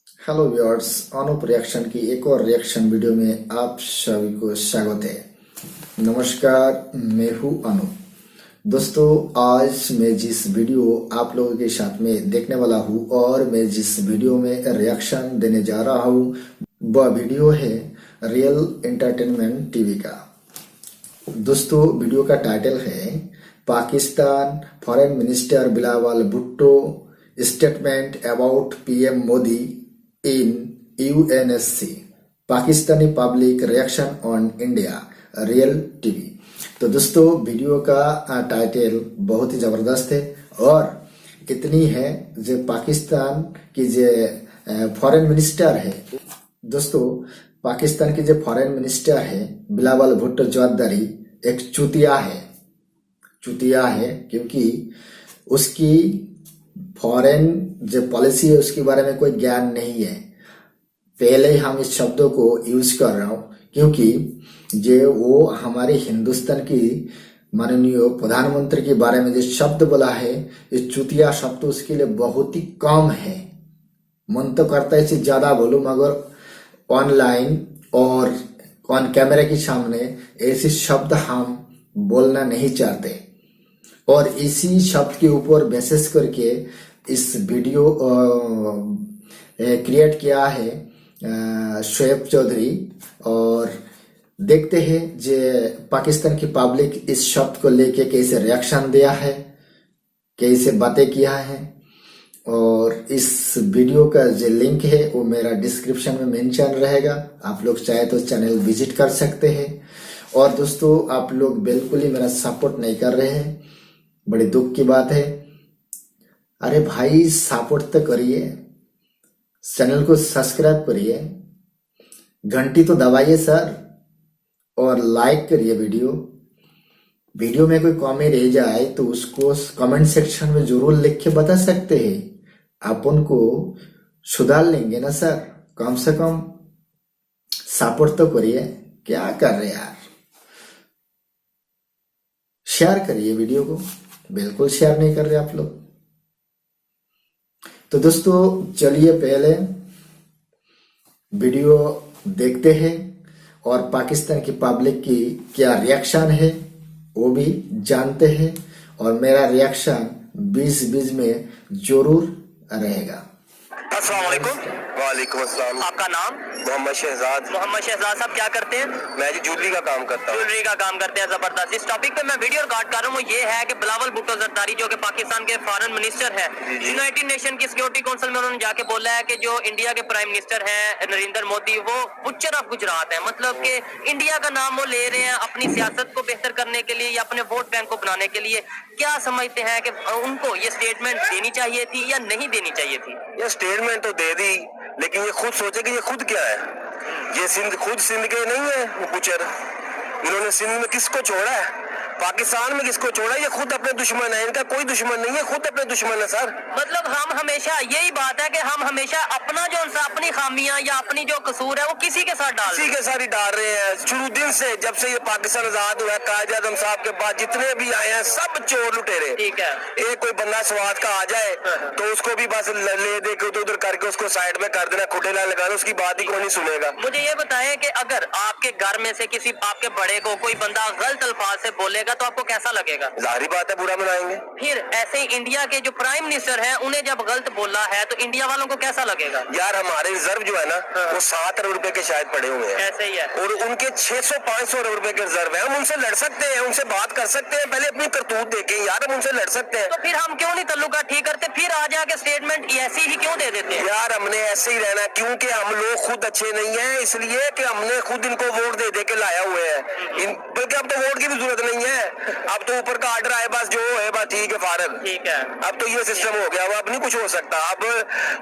Hello viewers, Anoop reaction की एक और रिएक्शन वीडियो में आप सभी को स्वागत है। नमस्कार, मैं हूँ अनूप। दोस्तों, आज मैं जिस वीडियो आप लोगों के साथ में देखने वाला हूँ और मैं जिस वीडियो में रिएक्शन देने जा रहा हूँ वह वीडियो है रियल एंटरटेनमेंट टीवी का। दोस्तों, वीडियो का टाइटल है Pakistan foreign minister Bilawal Bhutto statement about PM Modi in UNSC, Pakistani public reaction on India real TV. तो दोस्तों, वीडियो का टाइटल बहुत ही जबरदस्त है और इतनी है जो पाकिस्तान की जो फॉरेन मिनिस्टर है। दोस्तों, पाकिस्तान की जो फॉरेन मिनिस्टर है बिलावल भुट्टो जरदारी एक चुतिया है क्योंकि उसकी फॉरेन जो पॉलिसी है उसके बारे में कोई ज्ञान नहीं है। पहले ही हम इस शब्दों को यूज कर रहा हूं क्योंकि जो वो हमारे हिंदुस्तान की माननीय प्रधानमंत्री के बारे में जो शब्द बोला है, ये चुतिया शब्द उसके लिए बहुत ही कम है। मन तो करता है इसे ज्यादा बोलूं, मगर ऑनलाइन और ऑन कैमरे के सामने ऐसे शब्द हम बोलना नहीं चाहते और इसी शब्द के ऊपर बेसिस करके इस वीडियो क्रिएट किया है शोएब चौधरी। और देखते हैं जे पाकिस्तान की पब्लिक इस शब्द को लेके कैसे रिएक्शन दिया है, कैसे बातें किया है। और इस वीडियो का जो लिंक है वो मेरा डिस्क्रिप्शन में मेंशन रहेगा, आप लोग चाहे तो चैनल विजिट कर सकते हैं। और दोस्तों, आप लोग बिल्कुल ही मेरा सपोर्ट नहीं कर रहे हैं, बड़ी दुख की बात है। अरे भाई, सपोर्ट तो करिए, चैनल को सब्सक्राइब करिए, घंटी तो दबाइए सर, और लाइक करिए वीडियो में कोई कमी रह जाए तो उसको कमेंट सेक्शन में जरूर लिख के बता सकते हैं, अपन को सुधार लेंगे ना सर। कम से कम सपोर्ट तो करिए, क्या कर रहे यार। शेयर करिए वीडियो को, बिल्कुल शेयर नहीं कर रहे आप लोग। तो दोस्तों, चलिए पहले वीडियो देखते हैं और पाकिस्तान की पब्लिक की क्या रिएक्शन है वो भी जानते हैं। और मेरा रिएक्शन 20-20 में जरूर रहेगा। अस्सलाम वालेकुम। वालेकुम अस्सलाम। आपका नाम? मोहम्मद शहजाद। मोहम्मद शहजाद साहब क्या करते हैं? मैं जी ज्वेलरी का काम करता हूँ। ज्वेलरी का काम करते हैं, जबरदस्त। इस टॉपिक पे मैं वीडियो रिकॉर्ड कर रहा हूँ, ये है कि बिलावल भुट्टो जरदारी जो कि पाकिस्तान के फॉरेन मिनिस्टर है, यूनाइटेड नेशन की सिक्योरिटी काउंसिल में उन्होंने जाके बोला है कि जो इंडिया के प्राइम मिनिस्टर है नरेंद्र मोदी, वो बुच्चर ऑफ गुजरात है। मतलब कि इंडिया का नाम वो ले रहे हैं अपनी सियासत को बेहतर करने के लिए या अपने वोट बैंक को बनाने के लिए। क्या समझते हैं कि उनको ये स्टेटमेंट देनी चाहिए थी या नहीं देनी चाहिए थी? ये स्टेटमेंट तो दे दी, लेकिन ये खुद सोचे कि ये खुद क्या है। ये खुद सिंध के नहीं है वो बुचर। इन्होंने सिंध में किसको छोड़ा है, पाकिस्तान में किसको छोड़ा? ये खुद अपने दुश्मन है, इनका कोई दुश्मन नहीं है, खुद अपने दुश्मन है सर। मतलब हम हमेशा यही बात है कि हम हमेशा अपना जो अपनी खामियां या अपनी जो कसूर है वो किसी के साथ डाल रहे हैं। शुरू दिन से, जब से ये पाकिस्तान आजाद हुआ है, कायद आजम साहब के बाद जितने भी आए हैं सब चोर लुटेरे। ठीक है। एक कोई बंदा स्वाद का आ जाए तो उसको भी बस ले दे के उधर करके उसको साइड में कर देना, खुडे ना लगाना, उसकी बात ही कोई नहीं सुनेगा। मुझे ये बताएं कि अगर आपके घर में से किसी आपके बड़े को कोई बंदा गलत अल्फाज से बोलेगा तो आपको कैसा लगेगा? जाहिर बात है, बुरा मनाएंगे। फिर ऐसे ही इंडिया के जो प्राइम मिनिस्टर हैं उन्हें जब गलत बोला है तो इंडिया वालों को कैसा लगेगा? यार, हमारे रिजर्व जो है ना, वो 7 अरब रुपए के शायद पड़े हुए हैं। ऐसे ही है। और उनके 600-500 अरब रुपए के रिजर्व है। हम उनसे लड़ सकते हैं, उनसे बात कर सकते हैं, पहले अपनी करतूत देखें यार, हम उनसे लड़ सकते हैं। तो फिर हम क्यों नहीं तल्लुका ठीक करते, फिर आ जाके स्टेटमेंट ऐसी ही क्यों दे देते हैं? यार, हमने ऐसे ही रहना, क्योंकि हम लोग खुद अच्छे नहीं है, इसलिए कि हमने खुद इनको वोट दे के लाया हुए है। बल्कि अब तो वोट की भी जरूरत नहीं है, अब तो ऊपर का आर्डर आए, बस जो है बस ठीक है, फारग। ठीक है। अब तो ये सिस्टम हो गया, अब नहीं कुछ हो सकता। अब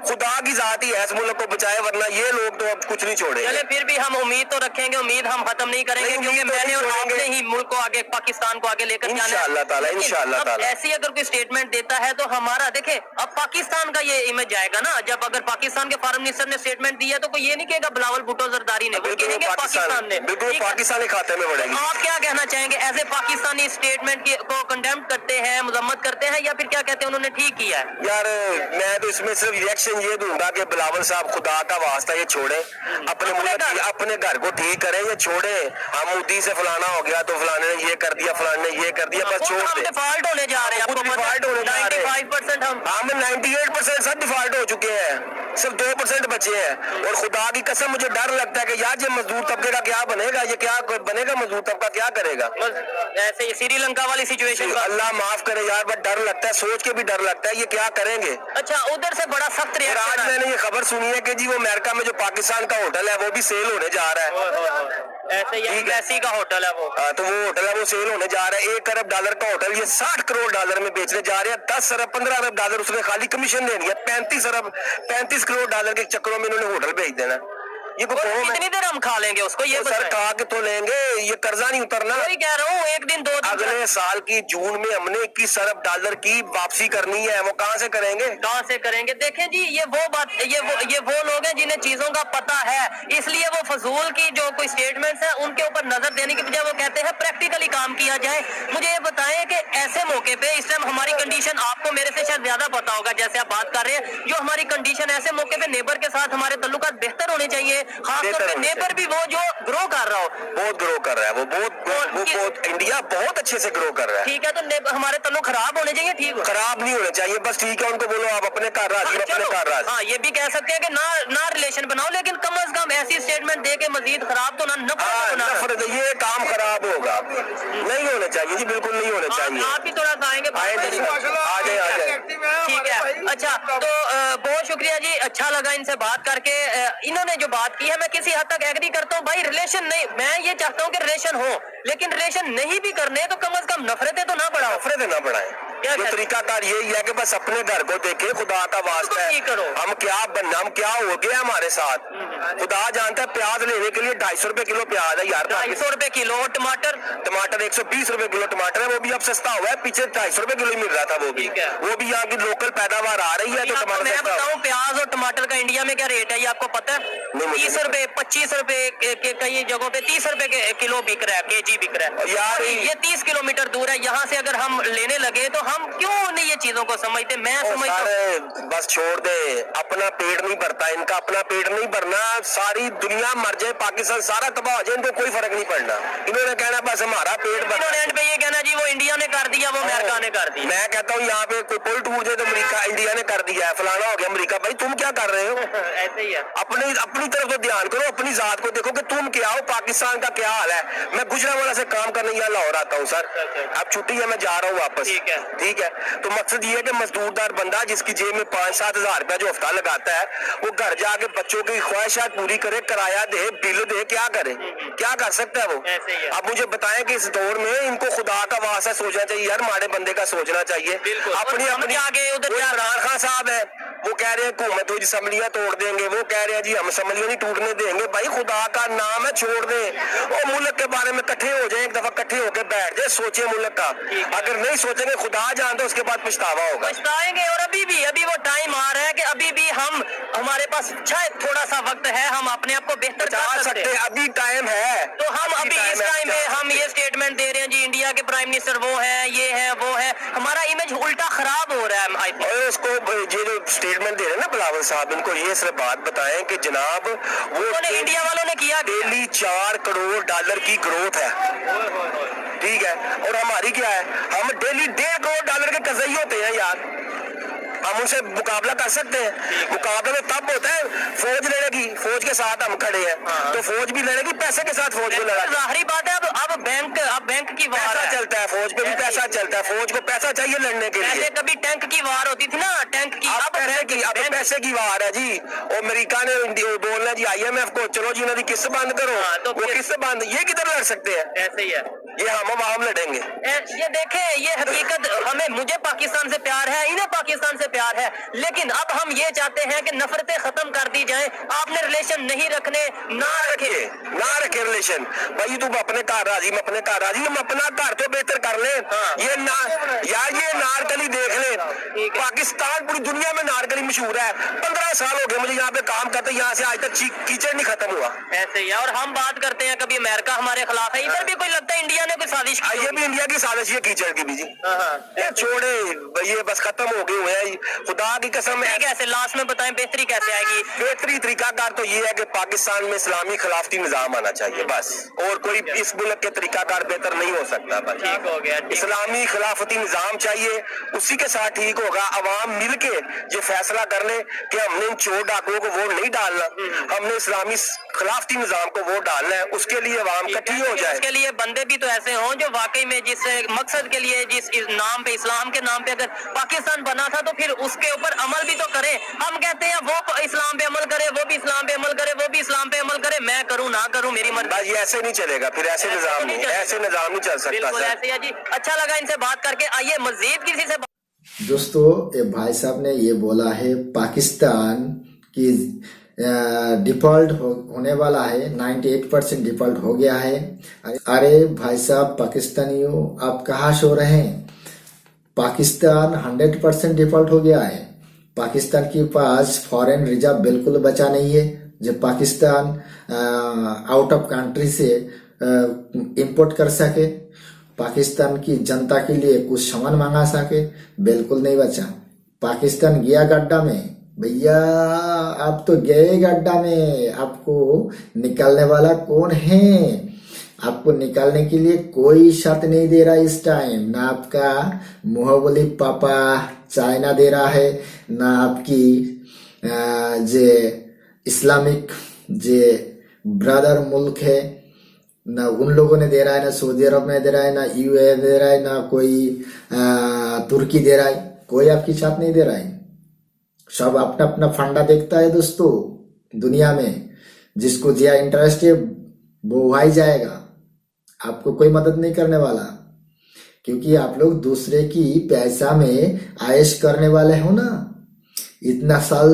खुदा की जात ही है इस मुल्क को बचाए, वरना ये लोग तो अब कुछ नहीं छोड़े। चले, फिर भी हम उम्मीद तो रखेंगे, उम्मीद हम खत्म नहीं करेंगे, क्योंकि मैंने और आपने ही मुल्क को आगे, पाकिस्तान को आगे लेकर जाना है इंशाअल्लाह ताला, इंशाअल्लाह ताला। ऐसी अगर कोई स्टेटमेंट देता है तो हमारा देखे, अब पाकिस्तान का ये इमेज जाएगा ना। जब अगर पाकिस्तान के फॉरेन मिनिस्टर ने स्टेटमेंट दी है तो कोई ये नहीं कहेगा बिलावल भुट्टो जरदारी ने, वो कहेंगे पाकिस्तान ने। बिल्कुल पाकिस्तानी खाते में बढ़ेगी। आप क्या कहना चाहेंगे? ऐसे पाकिस्तानी स्टेटमेंट को कंडेम करते हैं, मजम्मत करते हैं, या फिर क्या कहते हैं उन्होंने ठीक किया है? यार, मैं तो इसमें सिर्फ रिएक्शन ये दूंगा कि बिलावल साहब खुदा का वास्ता ये छोड़े, अपने मुल्क अपने घर को ठीक करे, ये छोड़े। हम मोदी से फलाना हो गया तो फलाने ने ये कर दिया, फलाने ने ये कर दिया, बस छोड़ दे। डिफॉल्ट होने जा रहे हैं, खुद डिफॉल्ट होने जा रहे हैं। 95% हम 98% सब डिफॉल्ट हो चुके हैं, सिर्फ 2% बचे हैं। और खुदा की कसम मुझे डर लगता है कि यार ये मजदूर तबके का क्या बनेगा, ये क्या बनेगा, मजदूर तबका क्या करेगा। ऐसे ही श्रीलंका वाली सिचुएशन। अल्लाह माफ करे यार, बट डर लगता है, सोच के भी डर लगता है ये क्या करेंगे। अच्छा, उधर से बड़ा सख्त और आज मैंने ये खबर सुनी है कि जी वो अमेरिका में जो पाकिस्तान का होटल है वो भी सेल होने जा रहा है। ऐसे ही एम्बेसी का होटल है वो। तो वो होटल है वो सेल होने जा रहा है। $1 अरब का होटल ये $60 करोड़ में बेचने जा रहे हैं। 10 अरब 15 अरब डॉलर उसने खाली कमीशन देनी है। 35 करोड़ डॉलर के चक्करों में इन्होंने होटल भेज देना। ये कितनी देर हम खा लेंगे उसको, ये सर खा के तो लेंगे, ये कर्जा नहीं उतरना। वही कह रहा हूँ, एक दिन 2 दिन। अगले साल की जून में हमने 21 अरब डॉलर की वापसी करनी है, वो कहाँ से करेंगे, कहाँ से करेंगे। देखें जी, ये वो बात, ये वो लोग हैं जिन्हें चीजों का पता है, इसलिए वो फजूल की जो कोई स्टेटमेंट्स हैं उनके ऊपर नजर देने की बजाय वो कहते हैं प्रैक्टिकली काम किया जाए। मुझे ये बताएं कि ऐसे मौके पे इस टाइम हमारी कंडीशन, आपको मेरे से शायद ज्यादा पता होगा जैसे आप बात कर रहे हैं, जो हमारी कंडीशन ऐसे मौके पे नेबर के साथ हमारे तल्लुकात बेहतर होने चाहिए, खासतौर पे नेबर भी वो जो ग्रो कर रहा हो, बहुत ग्रो कर रहा है, वो बहुत इंडिया बहुत अच्छे से ग्रो कर रहा है। ठीक है, तो हमारे तल्लुक खराब होने चाहिए, ठीक खराब नहीं होने चाहिए, बस ठीक है उनको बोलो आप अपने घर राजी, अपने घर राजी। हाँ, ये भी कह सकते हैं कि ना रिलेशन बनाओ, लेकिन कम से कम ऐसी स्टेटमेंट दे के मजीद खराब तो ना नफरत, ये काम खराब होगा, नहीं होने चाहिए जी, बिल्कुल नहीं होने चाहिए। आप भी थोड़ा आएंगे, आ जाए। ठीक है। अच्छा, तो बहुत शुक्रिया जी, अच्छा लगा इनसे बात करके। इन्होंने जो बात की है मैं किसी हद तक एग्री करता हूँ भाई। रिलेशन नहीं, मैं ये चाहता हूँ कि रिलेशन हो, लेकिन रिलेशन नहीं भी करने तो कम से कम नफरतें तो ना बढ़ाओ। नफरतें ना बढ़ाएं। ये तरीका कार यही है कि बस अपने घर को देखे, खुदा का वास्ता है, हम क्या बनना, हम क्या हो गए हमारे साथ। खुदा जानता है, प्याज लेने के लिए 250 रुपए किलो प्याज है यार, 250 रुपए किलो। और टमाटर 120 रुपए किलो टमाटर है, वो भी अब सस्ता हुआ है, पीछे 250 रुपए किलो मिल रहा था, वो भी यहाँ की लोकल पैदावार आ रही है। तो टमाटर मैं बताऊँ, प्याज और टमाटर का इंडिया में क्या रेट है ये आपको पता है? 30 रुपए 25 रुपए के कई जगहों पे 30 रुपए के किलो बिक रहा है, केजी बिक रहा है यार। ये 30 किलोमीटर दूर है यहाँ से, अगर हम लेने लगे तो हम क्यों नहीं ये चीजों को समझते? मैं समझता हूँ बस छोड़ दे, अपना पेट नहीं भरता इनका, अपना पेट नहीं भरना, सारी दुनिया मर जाए, पाकिस्तान सारा तबाह हो जाए, इनको कोई फर्क नहीं पड़ना। इन्होंने कहना बस हमारा पेट भरना, एंड पे ये कहना जी वो इंडिया ने कर दिया, वो अमेरिका ने कर दिया। मैं कहता हूँ यहाँ पे कोई पुल टूट जाए तो अमेरिका इंडिया ने कर दिया है, फलाना हो गया अमेरिका। भाई तुम क्या कर रहे हो? ऐसे ही है। अपनी तरफ तो ध्यान करो, अपनी जात को देखो कि तुम क्या हो, पाकिस्तान का क्या हाल है। मैं गुजरांवाला से काम करने यहाँ लाहौर आता हूँ सर, अब छुट्टी है, मैं जा रहा हूँ वापस। ठीक है, तो मकसद ये है कि मजदूरदार बंदा जिसकी जेब में 5-7 हजार रुपया जो हफ्ता लगाता है, वो घर जाके बच्चों की ख्वाहिशात पूरी करे, किराया दे, बिल दे, क्या करे, क्या कर सकता है वो? अब मुझे बताएं कि इस दौर में इनको खुदा का वास्ता सोचना चाहिए यार, माड़े बंदे का सोचना चाहिए। अपनी आगे उधर इमरान खान साहब है, वो कह रहे हैं हुकूमत हुई असम्बलियां तोड़ देंगे, वो कह रहे हैं जी हम असम्बलियां नहीं टूटने देंगे। भाई खुदा का नाम है, छोड़ दे, और मुल्क के बारे में इकट्ठे हो जाए, एक दफा इकट्ठे होकर बैठ जाए, सोचे मुल्क का। अगर नहीं सोचेंगे खुदा जानते उसके बाद पछतावा होगा, पछताएंगे। और अभी वो टाइम आ रहा है कि अभी भी हमारे पास शायद थोड़ा सा वक्त है, हम अपने आप को बेहतर बचा सकते हैं, अभी टाइम है। तो हम अभी इस टाइम में हम ये स्टेटमेंट दे रहे हैं जी, इंडिया के प्राइम मिनिस्टर वो है, ये है, वो है, हमारा इमेज उल्टा खराब हो रहा है। और उसको ये जो स्टेटमेंट दे रहे हैं ना बिलावल साहब, इनको ये सिर्फ बात बताएं कि जनाब वो इंडिया वालों ने किया डेली $4 करोड़ की ग्रोथ है, ठीक है, और हमारी क्या है, हम डेली $1.5 करोड़ के कर्जे ही होते हैं यार। हम उनसे मुकाबला कर सकते हैं? मुकाबला तो तब होता है फौज लड़ेगी, फौज के साथ हम खड़े हैं, तो फौज भी लड़ेगी, पैसे के साथ फौज को लड़ा। जाहिर बात है, अब बैंक की वार चलता है, फौज पे भी पैसा चलता है, फौज को पैसा चाहिए लड़ने के लिए। कभी टैंक की वार होती थी ना, टैंक की, अब पैसे की वार है जी। और अमेरिका ने बोलना जी IMF को, चलो जी उन्होंने किस्त बंद करो, तो वो किस्त बंद, ये किधर लड़ सकते हैं? ऐसे ही है, ये हम लड़ेंगे। ये देखे, ये हकीकत, मुझे पाकिस्तान से प्यार है, इन्हें पाकिस्तान से प्यार है, लेकिन अब हम ये चाहते हैं कि नफरतें खत्म कर दी जाएं। आपने रिलेशन नहीं रखने, ना रखे रिलेशन। भाई तुम अपने घर राजी, मैं अपने घर राजी, हम अपना घर तो बेहतर कर ले। ये नारकली देख ले, पाकिस्तान पूरी दुनिया में नारकली मशहूर है। 15 साल हो गए मुझे यहाँ पे काम करते, यहाँ से आज तक कीचड़ नहीं खत्म हुआ। ऐसे ही, और हम बात करते हैं कभी अमेरिका हमारे खिलाफ है, इधर भी कोई लगता है इंडिया ने कोई साजिश की। ये भी इंडिया की साजिश है कीचड़ की भी जी। छोड़े, ये बस खत्म हो गए हुए हैं, खुदा की कसम है। कैसे लास्ट में बताएं, बेहतरी कैसे आएगी? बेहतरी तरीकाकार तो ये है कि पाकिस्तान में इस्लामी खिलाफती निजाम आना चाहिए बस, और कोई इस मुल्क के तरीकाकार बेहतर नहीं हो सकता। बस ठीक हो गया, ठीक। इस्लामी खिलाफती निजाम चाहिए, उसी के साथ ठीक होगा। अवाम मिलके ये फैसला कर ले कि हमने इन चोर डाकुओं को वोट नहीं डालना, हमने इस्लामी खिलाफती निजाम को वोट डालना है, उसके लिए अवाम इकट्ठी हो जाए। उसके लिए बंदे भी तो ऐसे हों जो वाकई में जिस मकसद के लिए, जिस नाम पे, इस्लाम के नाम पे अगर पाकिस्तान बना था तो फिर उसके ऊपर अमल भी तो करे। हम कहते हैं वो इस्लाम पे अमल करे, वो भी इस्लाम पे अमल करे, वो भी इस्लाम पे अमल करे, मैं करूं ना करूं मेरी मर्जी। ये ऐसे नहीं चलेगा, फिर ऐसे निजाम नहीं, ऐसे निजाम नहीं चल सकता। बिल्कुल ऐसे है जी। अच्छा लगा इनसे बात करके। आइए मजीद किसी से दोस्तों, ये भाई साहब ने ये बोला है पाकिस्तान की डिफॉल्ट होने वाला है, 98% डिफॉल्ट हो गया है। अरे भाई साहब पाकिस्तानियों, आप कहाँ सो रहे हैं? पाकिस्तान 100% डिफॉल्ट हो गया है। पाकिस्तान के पास फॉरेन रिजर्व बिल्कुल बचा नहीं है जो पाकिस्तान आउट ऑफ कंट्री से इंपोर्ट कर सके, पाकिस्तान की जनता के लिए कुछ सामान मंगा सके, बिल्कुल नहीं बचा। पाकिस्तान गया गड्ढा में। भैया आप तो गए गड्ढा में, आपको निकालने वाला कौन है? आपको निकालने के लिए कोई शर्त नहीं दे रहा इस टाइम। ना आपका मुंह बोली पापा चाइना दे रहा है, ना आपकी जे इस्लामिक जे ब्रदर मुल्क है, ना उन लोगों ने दे रहा है, ना सऊदी अरब में दे रहा है, ना यूए दे रहा है, ना कोई तुर्की दे रहा है। कोई आपकी साथ नहीं दे रहा है। सब अपना अपना फंडा देखता है दोस्तों दुनिया में। जिसको जिया इंटरेस्ट है वो भाई जाएगा, आपको कोई मदद नहीं करने वाला, क्योंकि आप लोग दूसरे की पैसा में आयश करने वाले हो ना। इतना साल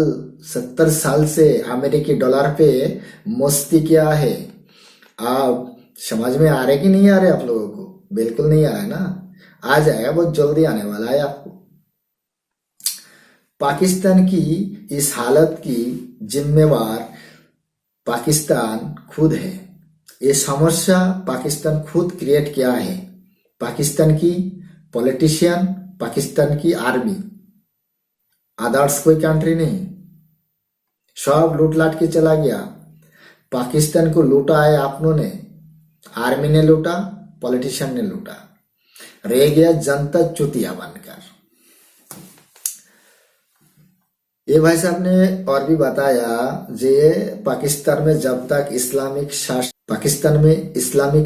70 साल से अमेरिकी डॉलर पे मस्ती क्या है, आप समझ में आ रहे कि नहीं आ रहे? आप लोगों को बिल्कुल नहीं आ रहा है ना। आ जाएगा, बहुत जल्दी आने वाला है आपको। पाकिस्तान की इस हालत की जिम्मेवार पाकिस्तान खुद है। ये समस्या पाकिस्तान खुद क्रिएट किया है। पाकिस्तान की पॉलिटिशियन, पाकिस्तान की आर्मी, अदर्स कोई कंट्री नहीं। सब लूट लाट के चला गया। पाकिस्तान को लूटा है आपनों ने, आर्मी ने लूटा, पॉलिटिशियन ने लूटा, रह गया जनता चुतिया बनकर। ये भाई साहब ने और भी बताया जे पाकिस्तान में जब तक इस्लामिक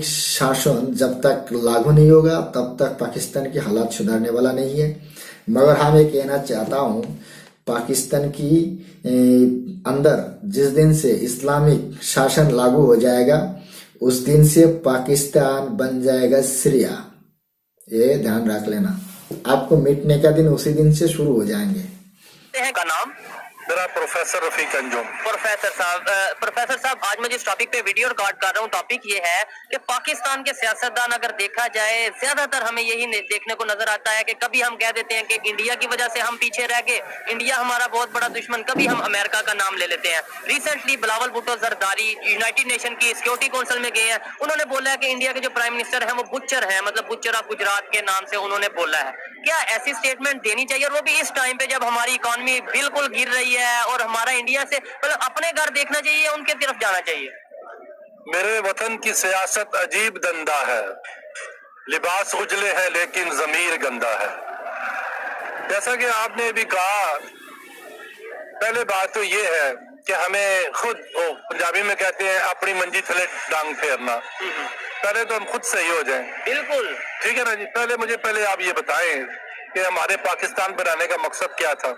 शासन जब तक लागू नहीं होगा तब तक पाकिस्तान की हालात सुधरने वाला नहीं है। मगर हम ये कहना चाहता हूँ, पाकिस्तान की अंदर जिस दिन से इस्लामिक शासन लागू हो जाएगा उस दिन से पाकिस्तान बन जाएगा सीरिया। ये ध्यान रख लेना, आपको मिटने का दिन उसी दिन से शुरू हो जाएंगे। का नाम? मेरा प्रोफेसर रफीक अंजुम। प्रोफेसर साहब, आज मैं जिस टॉपिक पे वीडियो रिकॉर्ड कर रहा हूँ, टॉपिक ये है कि पाकिस्तान के सियासतदान अगर देखा जाए ज्यादातर हमें यही देखने को नजर आता है कि कभी हम कह देते हैं कि इंडिया की वजह से हम पीछे रह गए, इंडिया हमारा बहुत बड़ा दुश्मन, कभी हम अमेरिका का नाम ले लेते हैं। Recently Bilawal Bhutto Zardari United nation की सिक्योरिटी काउंसिल में गए हैं, उन्होंने बोला है कि इंडिया के जो प्राइम मिनिस्टर है वो बुच्चर है, मतलब बुच्चर ऑफ गुजरात के नाम से उन्होंने बोला है। क्या ऐसी स्टेटमेंट देनी चाहिए, और वो भी इस टाइम पे जब हमारी इकोनॉमी बिल्कुल गिर रही है और हमारा इंडिया से मतलब अपने घर देखना चाहिए, उनके तरफ जाना चाहिए? मेरे वतन की सियासत अजीब धंधा है, लिबास उजले है लेकिन जमीर गंदा है। जैसा कि आपने भी कहा, पहले बात तो ये है कि हमें खुद, पंजाबी में कहते हैं अपनी मंजी थले टांग फेरना, पहले तो हम खुद सही हो जाएं। बिल्कुल ठीक है ना जी। पहले आप ये बताएं कि हमारे पाकिस्तान बनाने का मकसद क्या था।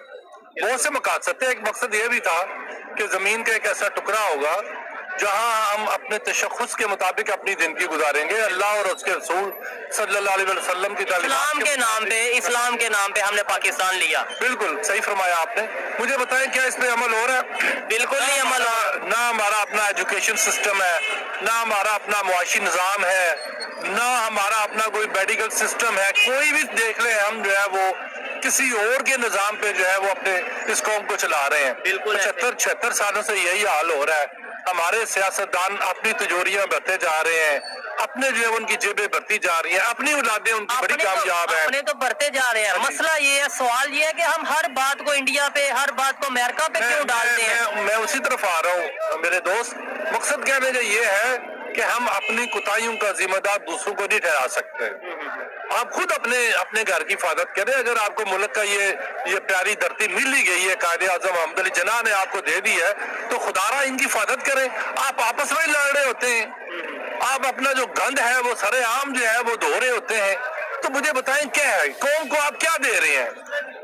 बहुत से मकसद थे। एक मकसद ये भी था कि जमीन का एक ऐसा टुकड़ा होगा जहां हम अपने तशख्खुस के मुताबिक अपनी जिंदगी गुजारेंगे, अल्लाह और उसके रसूल सल्लल्लाहु अलैहि वसल्लम की इस्लाम के नाम पे हमने पाकिस्तान लिया। बिल्कुल सही फरमाया आपने। मुझे बताएं क्या इस पे अमल हो रहा है? बिल्कुल नहीं अमल हो रहा। ना हमारा अपना एजुकेशन सिस्टम है, ना हमारा अपना मुआशी निज़ाम है, ना हमारा अपना कोई मेडिकल सिस्टम है। कोई भी देख ले, हम जो है वो किसी और के निजाम पे जो है वो अपने इस कौम को चला रहे हैं। बिल्कुल 76 सालों से यही हाल हो रहा है। हमारे सियासतदान अपनी तिजोरियां भरते जा रहे हैं, अपने जो है उनकी जेबें भरती जा रही हैं, अपनी औलादें उनकी बड़ी कामयाब है। अपने तो बढ़ते जा रहे हैं। मसला ये है, सवाल ये है कि हम हर बात को इंडिया पे, हर बात को अमेरिका पे क्यों डालते हैं? मैं उसी तरफ आ रहा हूँ मेरे दोस्त। मकसद कहने का ये है कि हम अपनी कुताहियों का जिम्मेदार दूसरों को नहीं ठहरा सकते। आप खुद अपने घर की हिफाजत करें। अगर आपको मुल्क का ये प्यारी धरती मिल ही गई है, कायदे आजम मोहम्मद अली जिन्ना ने आपको दे दी है, तो खुदारा इनकी हिफाजत करें। आप आपस में ही लड़ रहे होते हैं, आप अपना जो गंद है वो सरेआम जो है वो धो रहे होते हैं। तो मुझे बताएं क्या है, कौम को आप क्या दे रहे हैं?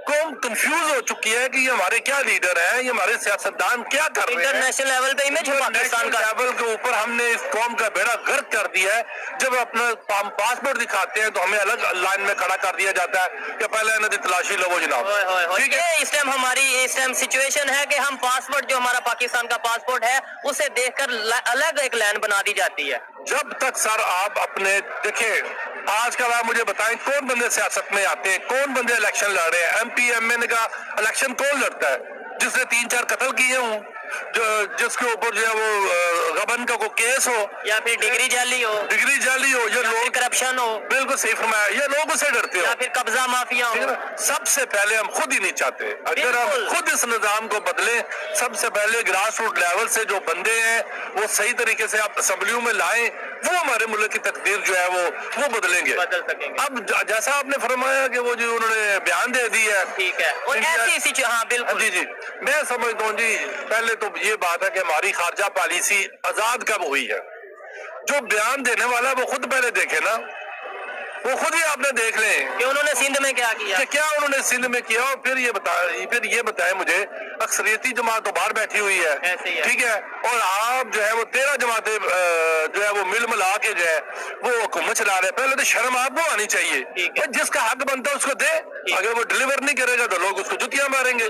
कौम कंफ्यूज हो चुकी है कि ये हमारे क्या लीडर हैं, ये हमारे सियासतदान क्या कर रहे हैं। इंटरनेशनल लेवल पे इमेज पाकिस्तान का लेवल के ऊपर हमने इस कौम का बेड़ा गर्क कर दिया है। जब अपना पासपोर्ट दिखाते हैं तो हमें अलग लाइन में खड़ा कर दिया जाता है कि पहले नदी तलाशी लो जनाब। ठीक है, इस टाइम सिचुएशन है कि हम पासपोर्ट, जो हमारा पाकिस्तान का पासपोर्ट है, उसे देखकर अलग एक लाइन बना दी जाती है। जब तक सर आप अपने देखें, आजकल आप मुझे बताएं कौन बंदे सियासत में आते हैं, कौन बंदे इलेक्शन लड़ रहे हैं? MP MN का इलेक्शन कौन लड़ता है? जिसने 3-4 कत्ल किए हों, जिसके ऊपर जो है वो गबन का कोई केस हो, या फिर डिग्री जाली हो, या लोग करप्शन हो, बिल्कुल सही फरमाया, ये लोग उसे डरते हो, या फिर कब्जा माफिया हो। सबसे पहले हम खुद ही नहीं चाहते। अगर हम खुद इस निजाम को बदलें, सबसे पहले ग्रास रूट लेवल से जो बंदे हैं वो सही तरीके से आप असेंबलियों में लाएं, वो हमारे मुल्क की तकदीर जो है वो बदलेंगे, बदल सकेंगे। अब जैसा आपने फरमाया कि वो जो उन्होंने बयान दे दी है, ठीक है, और ऐसी हाँ बिल्कुल जी, मैं समझता हूँ जी, पहले तो ये बात है कि हमारी खारजा पॉलिसी आजाद कब हुई है? जो बयान देने वाला है वो खुद पहले देखे ना, वो खुद ही आपने देख लें कि उन्होंने सिंध में क्या किया, कि क्या उन्होंने सिंध में किया, और फिर ये बताएं मुझे, अक्सरियती जमात तो बाहर बैठी हुई है, ठीक है, और आप जो है वो 13 जमातें जो है वो मिल मिला के जो है वो हुकूमत चला रहे हैं। पहले तो शर्म आपको आनी चाहिए। जिसका हक बनता है उसको दे, अगर वो डिलीवर नहीं करेगा तो लोग उसको जुतियां मारेंगे।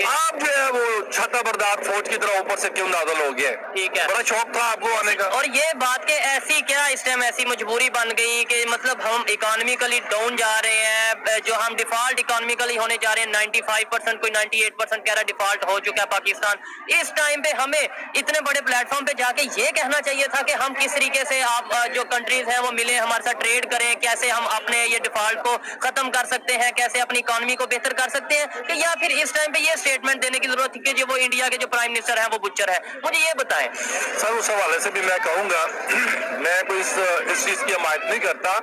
आप जो है वो छाता बरदार फौज की तरह ऊपर से क्यों नाज़िल हो गए? ठीक है, बड़ा शौक था आपको आने का। और ये बात के ऐसी क्या इस टाइम ऐसी मजबूरी बन गई कि मतलब हम इकोनॉमिकली डाउन जा रहे हैं, जो हम डिफॉल्ट इकोनॉमिकली होने जा रहे हैं, 95% कोई 98% कह रहा डिफॉल्ट हो चुका है पाकिस्तान। इस टाइम पे हमें इतने बड़े प्लेटफॉर्म पे जाके ये कहना चाहिए था कि हम किस तरीके से आप जो कंट्रीज हैं वो मिले, हमारे साथ ट्रेड करें, कैसे हम अपने ये डिफॉल्ट को खत्म कर सकते हैं, कैसे अपनी इकोनॉमी को बेहतर कर सकते हैं, कि या फिर इस टाइम पे ये स्टेटमेंट देने की जरूरत थी कि जो वो इंडिया के जो प्राइम मिनिस्टर है वो बुच्चर है? मुझे ये बताएं सर। उस हवाले से भी मैं कहूंगा, मैं कोई इस चीज की हमायत नहीं करता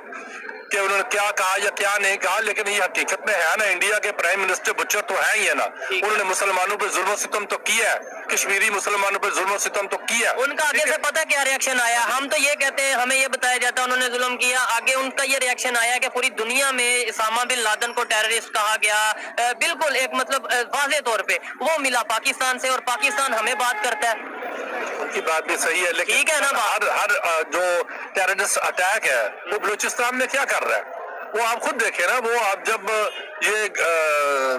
कि उन्होंने क्या कहा या क्या नहीं कहा, लेकिन ये हकीकत में है ना, इंडिया के प्राइम मिनिस्टर बुच्चर तो है ही है ना। उन्होंने मुसलमानों पर जुल्म सितम तो किया है, कश्मीरी मुसलमानों पर जुल्म सितम तो किया। उनका आगे से पता क्या रिएक्शन आया? हम तो ये कहते हैं, हमें ये बताया जाता है उन्होंने जुल्म किया, आगे उनका ये रिएक्शन आया कि पूरी दुनिया में उसामा बिन लादेन को टेररिस्ट कहा गया। बिल्कुल एक मतलब वाज़ेह तौर पे वो मिला पाकिस्तान से, और पाकिस्तान हमें बात करता है। उनकी बात भी सही है, लेकिन ठीक है ना, हर जो टेररिस्ट अटैक है वो बलूचिस्तान में क्या कर रहा है वो आप खुद देखें ना। वो आप जब ये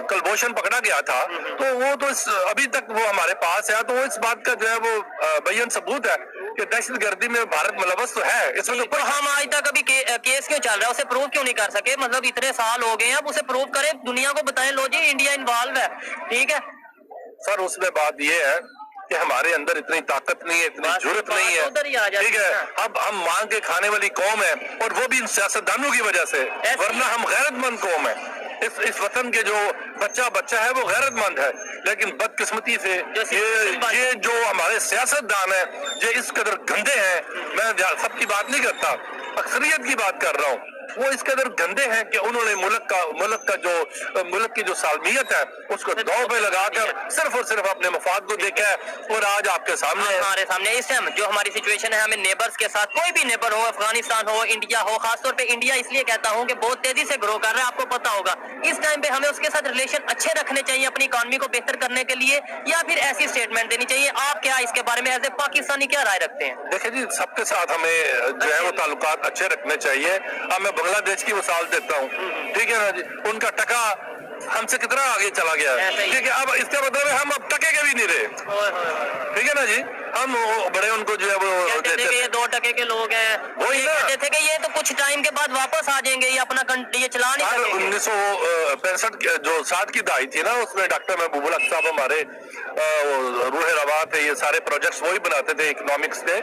कलभूषण पकड़ा गया था तो वो तो अभी तक वो हमारे पास है, तो वो इस बात का जो है वो बयान सबूत है कि दहशतगर्दी में भारत मुलव्वस तो है। इसमें तो हम आज तक अभी केस क्यों चल रहा है, उसे प्रूव क्यों नहीं कर सके? मतलब इतने साल हो गए हैं, अब उसे प्रूव करें, दुनिया को बताएं, लो जी इंडिया इन्वॉल्व है। ठीक है सर, उसमें बात ये है कि हमारे अंदर इतनी ताकत नहीं है, इतनी जरूरत नहीं है, ठीक है। अब हम मांग के खाने वाली कौम है, और वो भी इन सियासतदानों की वजह से, वरना हम गैरतमंद कौम है। इस वतन के जो बच्चा है वो गैरतमंद है, लेकिन बदकिस्मती से ये जो हमारे सियासतदान है ये इस कदर गंदे हैं। मैं सबकी बात नहीं करता, अक्सरियत की बात कर रहा हूँ। वो इस कदर गंदे हैं कि उन्होंने मुल्क की जो सालमियत है उसको दांव पे लगाकर सिर्फ और सिर्फ अपने मफाद को देखा है, और आज आपके सामने हमारे सामने इस टाइम जो हमारी सिचुएशन है, हमें नेबर्स के साथ, कोई भी नेबर हो, अफगानिस्तान हो, इंडिया हो, खासतौर पे इंडिया इसलिए कहता हूँ कि बहुत तेजी से ग्रो कर रहा है, आपको पता होगा। इस टाइम पे हमें उसके साथ रिलेशन अच्छे रखने चाहिए अपनी इकोनॉमी को बेहतर करने के लिए, या फिर ऐसी स्टेटमेंट देनी चाहिए? आप क्या इसके बारे में एज ए पाकिस्तानी क्या राय रखते हैं? देखिए जी, सबके साथ हमें जो है वो ताल्लुकात अच्छे रखने चाहिए। अब मैं बांग्लादेश की मिसाल देता हूँ, ठीक है ना जी, उनका टका हमसे कितना आगे चला गया है, ठीक है। अब इसका मतलब हम अब टके के भी नहीं रहे, ठीक है ना जी। हम बड़े उनको जो है वो कहते थे कि ये 2% के लोग हैं, वो ये कहते थे कि ये तो कुछ टाइम के बाद वापस आ जाएंगे, ये अपना ये चला नहीं सकेंगे। 1965 जो 60 की दहाई थी ना, उसमें डॉक्टर महबूबुल हक साहब हमारे रूह रवा थे, ये सारे प्रोजेक्ट्स वही बनाते थे इकोनॉमिक्स के।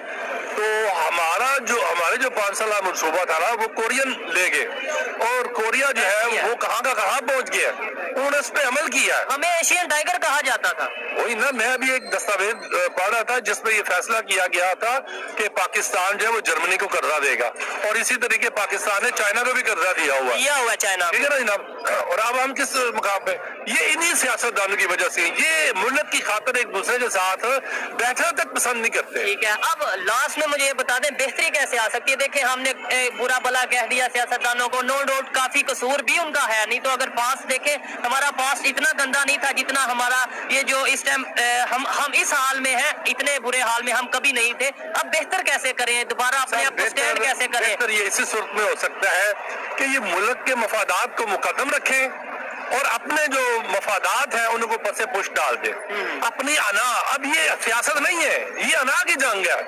तो हमारे जो 5 साल मनसूबा था ना, वो कोरियन ले गए, और कोरिया जो है वो कहाँ का कहाँ पहुंच गया, उन्होंने इस पे अमल किया। हमें एशियन टाइगर कहा जाता था। वही ना, मैं अभी एक दस्तावेज पढ़ रहा था जिसमें ये फैसला किया गया था कि पाकिस्तान जो है वो जर्मनी को कर्जा देगा, और इसी तरीके पाकिस्तान ने चाइना को भी कर्जा दिया हुआ चाइना, ठीक है ना जनाब। और अब हम किस मुकाम पे, ये इन्हीं सियासतदानों की वजह से, ये मुल्क की खातिर एक दूसरे के साथ बैठना तक पसंद नहीं करते। ठीक है, अब लास्ट में मुझे ये बता दें बेहतरी कैसे आ सकती है। देखिए हमने बुरा भला कह दिया सियासतदानों को, नो डाउट काफी कसूर भी उनका है, नहीं तो अगर पास्ट देखें, हमारा पास्ट इतना गंदा नहीं था जितना हमारा ये जो इस टाइम हम इस हाल में हैं, इतने बुरे हाल में हम कभी नहीं थे। अब बेहतर कैसे करें, दोबारा अपने आप को स्टैंड कैसे करें? बेहतर ये इसी सूरत में हो सकता है कि ये मुल्क के मफादात को मुकद्दम रखें, और अपने जो मफादात हैं उनको पसे पुश डाल दे। अपनी अना, अब ये सियासत नहीं है, ये अना की जंग है।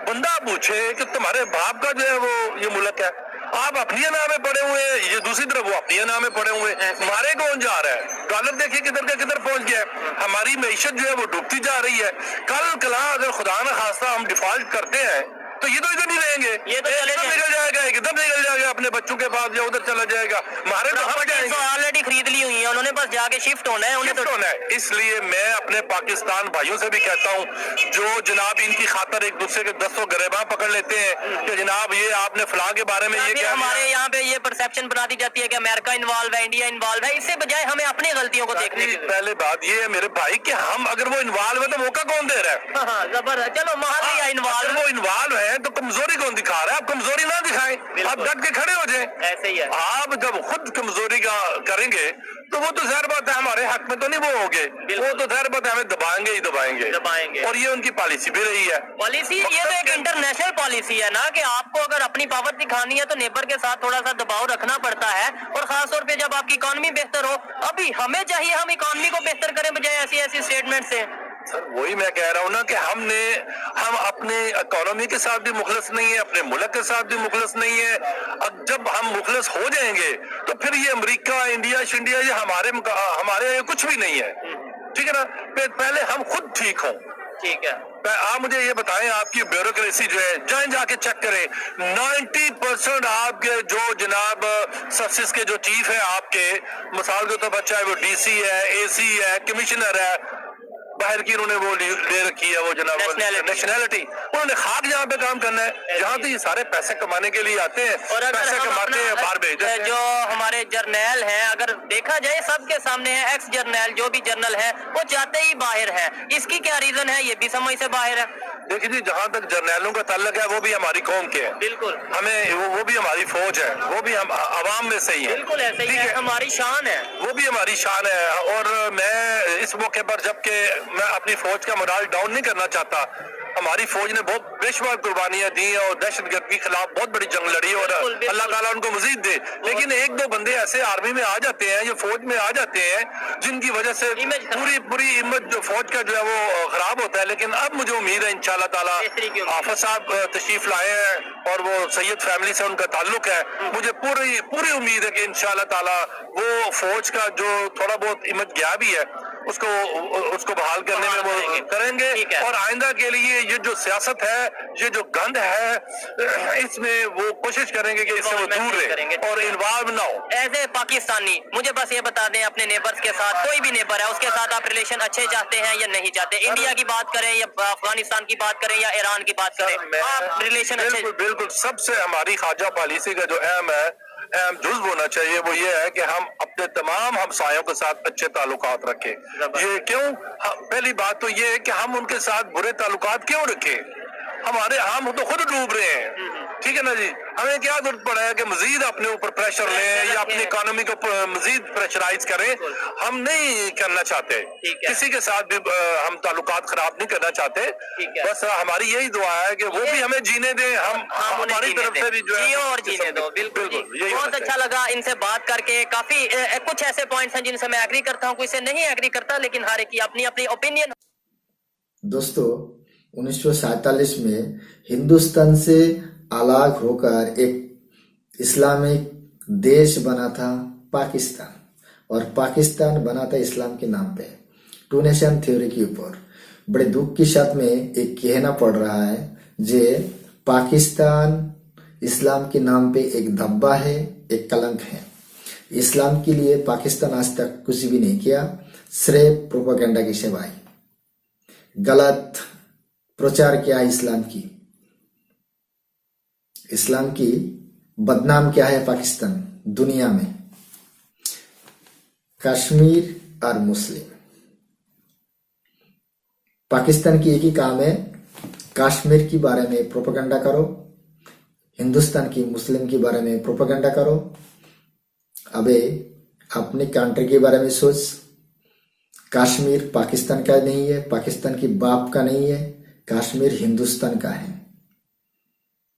बंदा पूछे कि तुम्हारे बाप का जो है वो ये मुल्क है, आप अपनी अना में पड़े हुए हैं, ये दूसरी तरफ वो अपनी अना में पड़े हुए हैं। मारे कौन जा रहा है? डॉलर देखिए किधर का किधर पहुंच गया है। हमारी मईशत जो है वो डूबती जा रही है। कल कला अगर खुदा न खास्ता हम डिफॉल्ट करते हैं तो ये तो इधर नहीं रहेंगे, ये तो एकदम निकल जाएगा, एकदम निकल जाएगा, अपने बच्चों के पास या उधर चला जाएगा। मारे तो हम जाएंगे, ऑलरेडी खरीद ली हुई है उन्होंने, बस जाके शिफ्ट होना है उन्हें, तो होना है। इसलिए मैं अपने पाकिस्तान भाइयों से भी कहता हूँ, जो जनाब इनकी खातर एक दूसरे के दस्तों गरेबा पकड़ लेते हैं कि जनाब ये आपने फलां के बारे में ये, हमारे यहाँ पे ये परसेप्शन बना दी जाती है कि अमेरिका इन्वॉल्व है, इंडिया इन्वॉल्व है, इससे बजाय हमें अपनी गलतियों को देखने की। पहले बात ये है मेरे भाई कि हम अगर वो इन्वॉल्व है तो मौका कौन दे रहा है? हाँ, जबरदस्त। चलो मान लिया इन्वॉल्व, वो इन्वॉल्व है तो कमजोरी कौन दिखा रहा है? आप कमजोरी ना दिखाएं, आप डट के खड़े हो जाएं। ऐसे ही है। आप जब खुद कमजोरी का करेंगे तो वो तो ज़ाहिर बात है हमारे हक में तो नहीं वो होंगे, वो तो ज़ाहिर बात है हमें दबाएंगे ही दबाएंगे। और ये उनकी पॉलिसी भी रही है। पॉलिसी ये तो एक इंटरनेशनल पॉलिसी है ना, कि आपको अगर अपनी पावर दिखानी है तो नेबर के साथ थोड़ा सा दबाव रखना पड़ता है, और खासतौर पे जब आपकी इकोनॉमी बेहतर हो। अभी हमें चाहिए हम इकोनॉमी को बेहतर करें बजाय ऐसी स्टेटमेंट से। सर वही मैं कह रहा हूँ ना कि हम अपने इकोनॉमी के साथ भी मुखलस नहीं है, अपने मुल्क के साथ भी मुखलस नहीं है। अब जब हम मुखलस हो जाएंगे तो फिर ये अमेरिका, इंडिया शिंडिया ये हमारे कुछ भी नहीं है, ठीक है ना। पहले हम खुद ठीक हों। ठीक है, आप मुझे ये बताएं, आपकी ब्यूरोक्रेसी जो है, जाएं जाके चेक करें, 90% आपके जो जनाब सर्विस के जो चीफ है आपके, मिसाल के तौर पर चाहे वो डीसी है, एसी है, कमिश्नर है, बाहर की उन्होंने वो ले रखी है वो जनाब नेशनैलिटी, उन्होंने खाक जहाँ पे काम करना है, जहाँ तो ये सारे पैसे कमाने के लिए आते हैं, और पैसे कमाते हैं बाहर भेज देते हैं। जो हमारे जर्नैल हैं, अगर देखा जाए सबके सामने है, एक्स जर्नैल जो भी जर्नल है वो चाहते ही बाहर है। इसकी क्या रीजन है, ये भी समझ से बाहर है। देखिए जी, जहाँ तक जर्नैलों का ताल्लुक है वो भी हमारी कौम के हैं, बिल्कुल, हमें वो भी हमारी फौज है, वो भी हम आवाम में से ही है, बिल्कुल ऐसे ही है, हमारी शान है, वो भी हमारी शान है। और मैं इस मौके पर, जबकि मैं अपनी फौज का मोराल डाउन नहीं करना चाहता, हमारी फौज ने बहुत बेशुमार कुर्बानियां दी हैं और दहशतगर्दी के खिलाफ बहुत बड़ी जंग लड़ी, और अल्लाह ताला उनको मजीद दे। लेकिन एक दो बंदे ऐसे आर्मी में आ जाते हैं, ये फौज में आ जाते हैं, जिनकी वजह से पूरी इमेज जो फौज का जो है वो खराब होता है। लेकिन अब मुझे उम्मीद है इंशाल्लाह ताला, हाफिज साहब तशरीफ लाए हैं और वो सैयद फैमिली से उनका ताल्लुक है, मुझे पूरी उम्मीद है कि इंशाल्लाह ताला वो फौज का जो थोड़ा बहुत इमेज गया भी है उसको बहाल करने में वो करेंगे। और आइंदा के लिए ये जो सियासत है, ये जो गंद है, इसमें वो कोशिश करेंगे कि इससे वो दूर रहे और इन्वॉल्व ना हो। एज ए पाकिस्तानी मुझे बस ये बता दें, अपने नेबर्स के साथ, कोई भी नेबर है उसके साथ आप रिलेशन अच्छे चाहते हैं या नहीं चाहते? इंडिया की बात करें या अफगानिस्तान की बात करें या ईरान की बात करें, आप रिलेशन अच्छे? बिल्कुल, सबसे हमारी खाजा पॉलिसी का जो अहम जुज्व होना चाहिए वो ये है कि हम अपने तमाम हमसायों के साथ अच्छे ताल्लुकात रखें। ये क्यों? पहली बात तो ये है कि हम उनके साथ बुरे ताल्लुकात क्यों रखें? हम तो खुद डूब रहे हैं, ठीक है ना जी। हमें क्या जरूरत पड़ा है कि मजीद अपने ऊपर प्रेशर लें या अपनी इकोनॉमी को मजीद प्रेशराइज करें? हम नहीं करना चाहते, किसी के साथ भी हम ताल्लुकात खराब नहीं करना चाहते। बस हमारी यही दुआ है कि वो भी हमें जीने दें, हम हमारी तरफ से भी जो है और जीने दो। बिल्कुल, बहुत अच्छा लगा इनसे बात करके। काफी कुछ ऐसे पॉइंट्स हैं जिनसे मैं एग्री करता हूँ, कोई से नहीं एग्री करता, लेकिन हर एक की अपनी अपनी ओपिनियन। दोस्तों, 1947 में हिंदुस्तान से अलग होकर एक इस्लामिक देश बना था पाकिस्तान, और पाकिस्तान बना था इस्लाम के नाम पे, टू नेशन थ्योरी के ऊपर। बड़े दुख के साथ में एक कहना पड़ रहा है जे पाकिस्तान इस्लाम के नाम पे एक धब्बा है, एक कलंक है। इस्लाम के लिए पाकिस्तान आज तक कुछ भी नहीं किया, सिर्फ प्रोपेगेंडा की सेवाएं, गलत प्रचार किया इस्लाम की बदनाम क्या है पाकिस्तान दुनिया में। कश्मीर और मुस्लिम, पाकिस्तान की एक ही काम है, कश्मीर के बारे में प्रोपेगेंडा करो, हिंदुस्तान की मुस्लिम के बारे में प्रोपेगेंडा करो। अबे अपने कंट्री के बारे में सोच। कश्मीर पाकिस्तान का नहीं है, पाकिस्तान की बाप का नहीं है, कश्मीर हिंदुस्तान का है।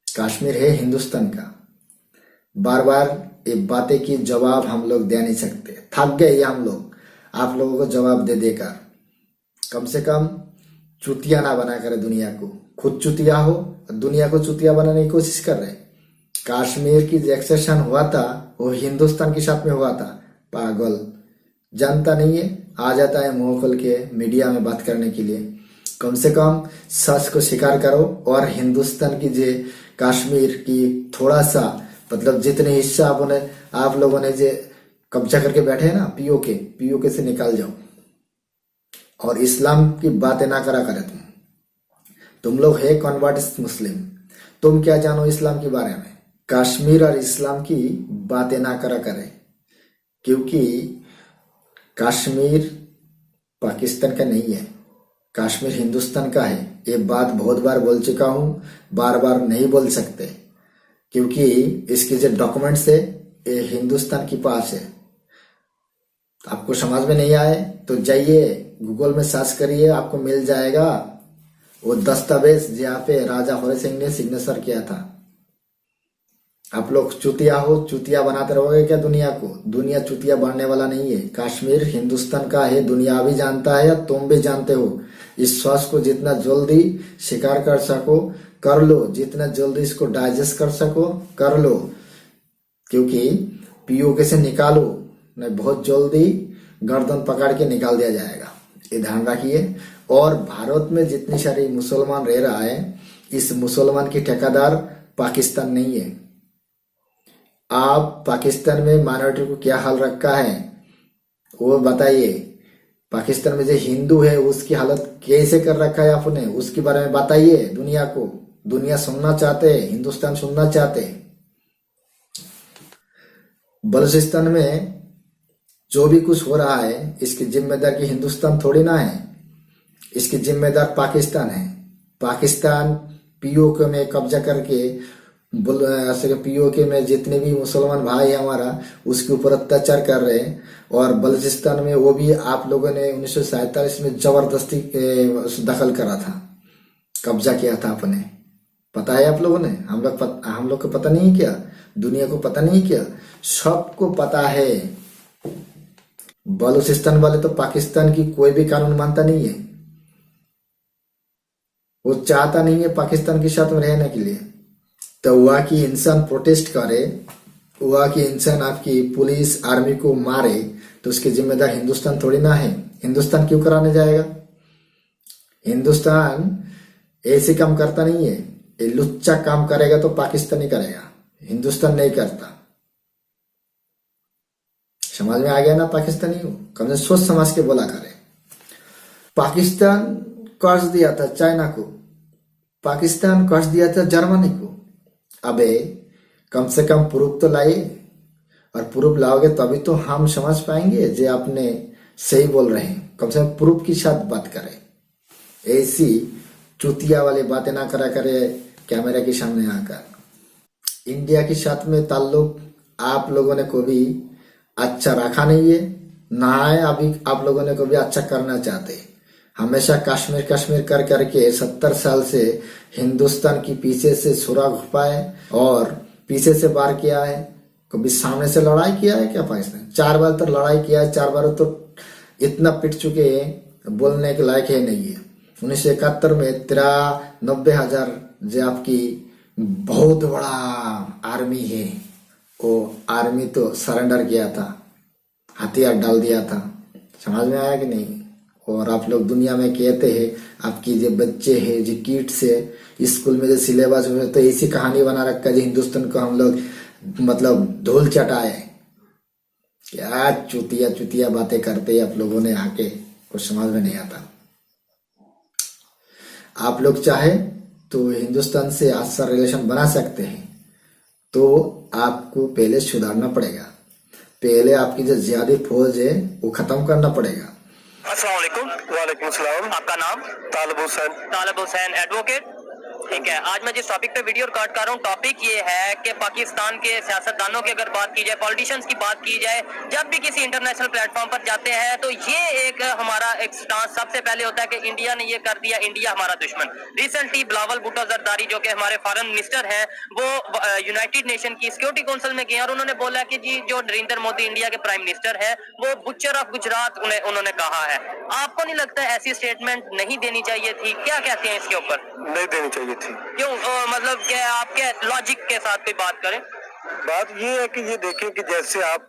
कश्मीर है हिंदुस्तान का। बार बार ये बातें की जवाब हम लोग दे नहीं सकते, थक गए हम लोग आप लोगों को जवाब दे देकर। कम से कम चुतिया ना बना करे दुनिया को, खुद चुतिया हो, दुनिया को चुतिया बनाने की कोशिश कर रहे। कश्मीर की जो एक्सेशन हुआ था वो हिंदुस्तान के साथ में हुआ था। पागल, जानता नहीं है, आ जाता है मुंह खोल के मीडिया में बात करने के लिए। कम से कम सच को स्वीकार करो, और हिंदुस्तान की जो कश्मीर की थोड़ा सा मतलब जितने हिस्सा आप लोगों ने जो कब्जा करके बैठे हैं ना पीओके से निकाल जाओ, और इस्लाम की बातें ना करा करे। तुम लोग है कन्वर्ट मुस्लिम, तुम क्या जानो इस्लाम के बारे में। कश्मीर और इस्लाम की बातें ना करा करे, क्योंकि कश्मीर पाकिस्तान का नहीं है, कश्मीर हिंदुस्तान का है। ये बात बहुत बार बोल चुका हूं, बार बार नहीं बोल सकते, क्योंकि इसके जो डॉक्यूमेंट्स है ये हिंदुस्तान के पास है। आपको समझ में नहीं आए तो जाइए गूगल में सर्च करिए, आपको मिल जाएगा वो दस्तावेज जहाँ पे राजा हरि सिंह ने सिग्नेचर किया था। आप लोग चुतिया हो, चुतिया बनाते रहोगे क्या दुनिया को? दुनिया चुतिया बनने वाला नहीं है। कश्मीर हिंदुस्तान का है, दुनिया भी जानता है, तुम भी जानते हो। इस श्वास को जितना जल्दी शिकार कर सको कर लो, जितना जल्दी इसको डाइजेस्ट कर सको कर लो, क्योंकि पीओके से निकालो नहीं बहुत जल्दी गर्दन पकड़ के निकाल दिया जाएगा, ये ध्यान रखिए। और भारत में जितनी सारी मुसलमान रह रहा है, इस मुसलमान की ठेकेदार पाकिस्तान नहीं है। आप पाकिस्तान में माइनॉरिटी को क्या हाल रखा है वो बताइए। पाकिस्तान में जो हिंदू है उसकी हालत कैसे कर रखा है आपने, उसके बारे में बताइए दुनिया को। दुनिया सुनना चाहते, हिंदुस्तान सुनना चाहते। बलूचिस्तान में जो भी कुछ हो रहा है इसकी जिम्मेदार की हिंदुस्तान थोड़ी ना है, इसकी जिम्मेदार पाकिस्तान है। पाकिस्तान पीओके में कब्जा करके पीओके में जितने भी मुसलमान भाई है हमारा उसके ऊपर अत्याचार कर रहे हैं। और बलूचिस्तान में वो भी आप लोगों ने 1947 में जबरदस्ती दखल करा था, कब्जा किया था आपने, पता है आप लोगों ने। हम लोग को पता नहीं क्या, दुनिया को पता नहीं क्या, सबको पता है। बलूचिस्तान वाले तो पाकिस्तान की कोई भी कानून मानता नहीं है, वो चाहता नहीं है पाकिस्तान के साथ में रहने के लिए। तो वहां की इंसान प्रोटेस्ट करे, वहां की इंसान आपकी पुलिस आर्मी को मारे, तो उसकी जिम्मेदार हिंदुस्तान थोड़ी ना है। हिंदुस्तान क्यों कराने जाएगा? हिंदुस्तान ऐसे काम करता नहीं है। ये लुच्चा काम करेगा तो पाकिस्तान ही करेगा, हिंदुस्तान नहीं करता। समझ में आ गया ना पाकिस्तानी हो? कम से सोच समझ के बोला करे। पाकिस्तान कर्ज दिया था चाइना को, पाकिस्तान कर्ज दिया था जर्मनी को। अबे कम से कम प्रूफ तो लाइए, और प्रूफ लाओगे तभी तो हम समझ पाएंगे जे आपने सही बोल रहे हैं। कम से कम प्रूफ के साथ बात करें, ऐसी चुतिया वाली बातें ना करा करे कैमरे के सामने आकर। इंडिया के साथ में ताल्लुक आप लोगों ने कभी अच्छा रखा नहीं है, ना है अभी आप लोगों ने कभी अच्छा करना चाहते। हमेशा कश्मीर कश्मीर कर करके 70 साल से हिंदुस्तान की पीछे से सुराग पाए और पीछे से वार किया है। कभी सामने से लड़ाई किया है क्या पाकिस्तान? 4 बार तो लड़ाई किया है, 4 बार तो इतना पिट चुके हैं बोलने के लायक है नहीं है। 1971 में 93,000 जो आपकी बहुत बड़ा आर्मी है, वो आर्मी तो सरेंडर किया था, हथियार डाल दिया था। समझ में आया कि नहीं? और आप लोग दुनिया में कहते हैं आपकी जो बच्चे हैं जो किड्स है स्कूल में जो सिलेबस में तो ऐसी कहानी बना रखा है हिंदुस्तान को हम लोग मतलब धूल चटाए। क्या चुतिया चुतिया बातें करते हैं आप लोगों ने आके, कुछ समझ में नहीं आता। आप लोग चाहे तो हिंदुस्तान से अच्छा रिलेशन बना सकते हैं, तो आपको पहले सुधारना पड़ेगा। पहले आपकी जो ज्यादा फौज है वो खत्म करना पड़ेगा। अस्सलाम वालेकुम। वालेकुम सलाम। आपका नाम? तालिब हुसैन। तालिब हुसैन, एडवोकेट। ठीक है, आज मैं जिस टॉपिक पे वीडियो रिकॉर्ड कर रहा हूँ, टॉपिक ये है कि पाकिस्तान के सियासतदानों की अगर बात की जाए, पॉलिटिशियंस की बात की जाए, जब भी किसी इंटरनेशनल प्लेटफॉर्म पर जाते हैं तो ये एक हमारा एक स्टांस सबसे पहले होता है कि इंडिया ने ये कर दिया, इंडिया हमारा दुश्मन। रिसेंटली बिलावल भुट्टो जरदारी जो कि हमारे फॉरेन मिनिस्टर हैं, वो यूनाइटेड नेशन की सिक्योरिटी काउंसिल में गए और उन्होंने बोला कि जी जो नरेंद्र मोदी इंडिया के प्राइम मिनिस्टर है वो बुचर ऑफ गुजरात उन्होंने कहा है। आपको नहीं लगता ऐसी स्टेटमेंट नहीं देनी चाहिए थी? क्या कहते हैं इसके ऊपर? नहीं देनी चाहिए थी। क्यों? मतलब क्या आपके लॉजिक के साथ कोई बात करें? बात ये है कि ये देखें कि जैसे आप